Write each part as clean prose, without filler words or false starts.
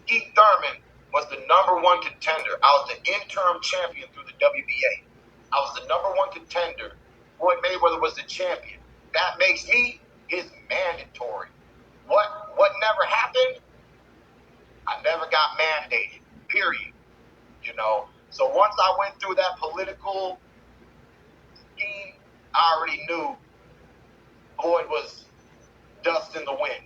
Keith Thurman was the #1 contender. I was the interim champion through the WBA. I was the #1 contender. Floyd Mayweather was the champion. That makes me his mandatory. What never happened? I never got mandated, period. So once I went through that political scheme, I already knew Floyd was dust in the wind.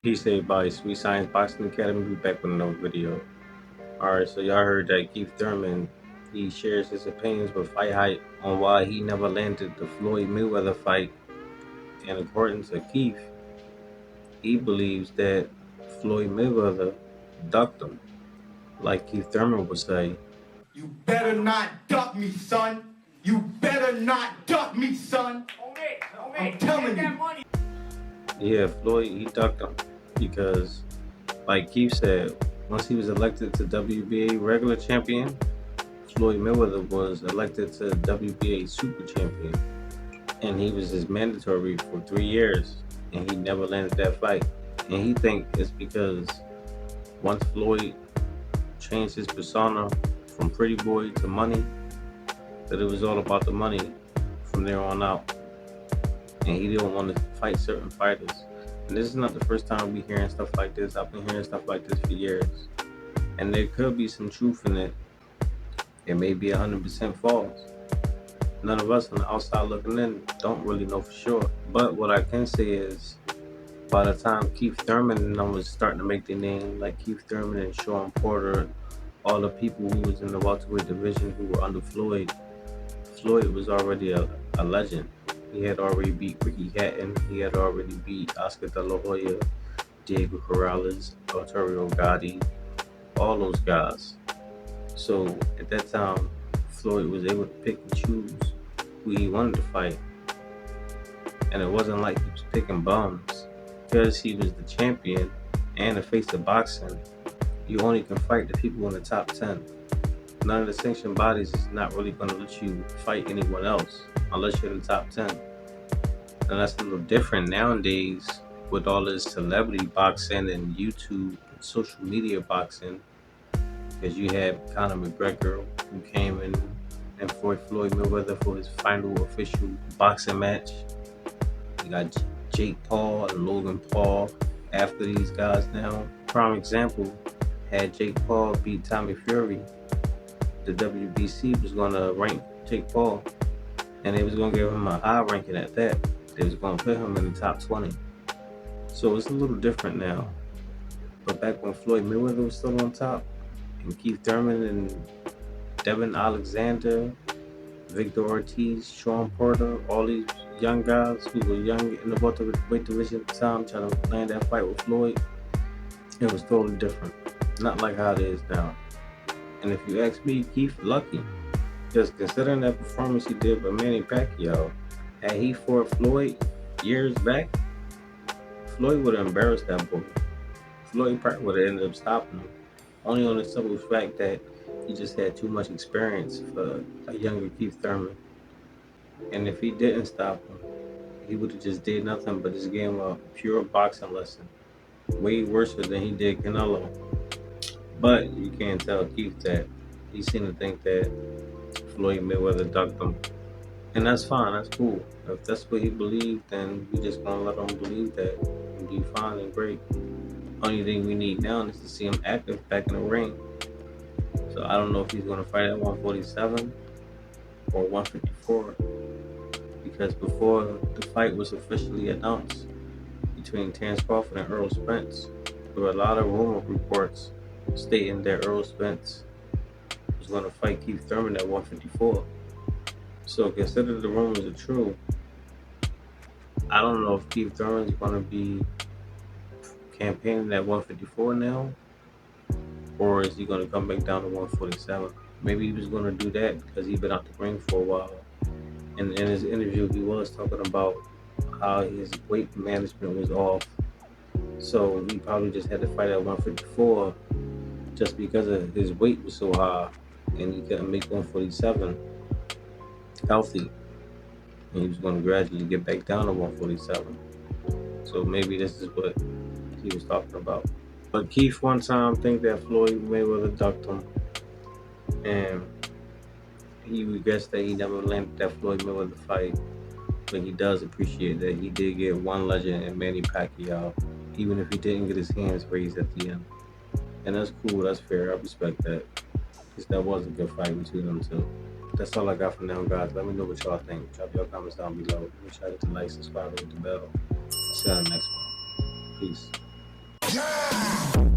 Peace everybody, Sweet Science Boxing Academy, be back with another video. Alright, so y'all heard that Keith Thurman, he shares his opinions with Fighthype on why he never landed the Floyd Mayweather fight. And according to Keith, he believes that Floyd Mayweather ducked him. Like Keith Thurman would say, "You better not duck me, son. You better not duck me, son. I'm telling you." yeah, Floyd, he ducked him. Because, like Keith said, once he was elected to WBA regular champion, Floyd Mayweather was elected to WBA super champion. And he was his mandatory for 3 years. And he never landed that fight. And he think it's because once Floyd changed his persona from pretty boy to money, that it was all about the money from there on out. And he didn't want to fight certain fighters. And this is not the first time we hearing stuff like this. I've been hearing stuff like this for years. And there could be some truth in it. It may be 100% false. None of us on the outside looking in don't really know for sure. But what I can say is, by the time Keith Thurman and them was starting to make their name, like Keith Thurman and Sean Porter, all the people who was in the welterweight division who were under Floyd, Floyd was already a legend. He had already beat Ricky Hatton. He had already beat Oscar De La Hoya, Diego Corrales, Arturo Gatti, all those guys. So at that time, Floyd was able to pick and choose who he wanted to fight. And it wasn't like he was picking bums. Because he was the champion and the face of boxing, you only can fight the people in the top 10. None of the sanctioned bodies is not really going to let you fight anyone else unless you're in the top 10. And that's a little different nowadays with all this celebrity boxing and YouTube and social media boxing. Because you had Conor McGregor, who came in and fought Floyd Mayweather for his final official boxing match. You got Jake Paul and Logan Paul after these guys now. Prime example, had Jake Paul beat Tommy Fury, the WBC was going to rank Jake Paul, and they was going to give him a high ranking at that. They was going to put him in the top 20. So it's a little different now. But back when Floyd Mayweather was still on top, and Keith Thurman and Devin Alexander, Victor Ortiz, Sean Porter, all these young guys who were young in the welterweight division at the time trying to land that fight with Floyd, it was totally different. Not like how it is now. And if you ask me, Keith lucky. Because considering that performance he did with Manny Pacquiao, had he fought Floyd years back, Floyd would have embarrassed that boy. Floyd probably would have ended up stopping him. Only on the simple fact that he just had too much experience for a younger Keith Thurman. And if he didn't stop him, he would have just did nothing but just gave him a pure boxing lesson. Way worse than he did Canelo. But you can't tell Keith that. He seemed to think that Floyd Mayweather ducked him. And that's fine, that's cool. If that's what he believed, then we just gonna let him believe that and be fine and great. Only thing we need now is to see him active back in the ring. So I don't know if he's gonna fight at 147 or 154. Because before the fight was officially announced between Terence Crawford and Earl Spence, there were a lot of rumor reports stating that Earl Spence was going to fight Keith Thurman at 154. So consider the rumors are true. I don't know if Keith Thurman is going to be campaigning at 154 now, or is he going to come back down to 147? Maybe he was going to do that because he'd been out the ring for a while. And in his interview, he was talking about how his weight management was off. So he probably just had to fight at 154 just because of his weight was so high, and he couldn't make 147 healthy. And he was going to gradually get back down to 147. So maybe this is what he was talking about. But Keith one time think that Floyd Mayweather ducked him, and he regrets that he never landed that Floyd Mayweather fight. But he does appreciate that he did get one legend in Manny Pacquiao, even if he didn't get his hands raised at the end. And that's cool, that's fair, I respect that. Because that was a good fight between them two. That's all I got for now, guys. Let me know what y'all think. Drop your comments down below. Make sure to hit the like, subscribe, and hit the bell. See you on the next one. Peace. Yeah!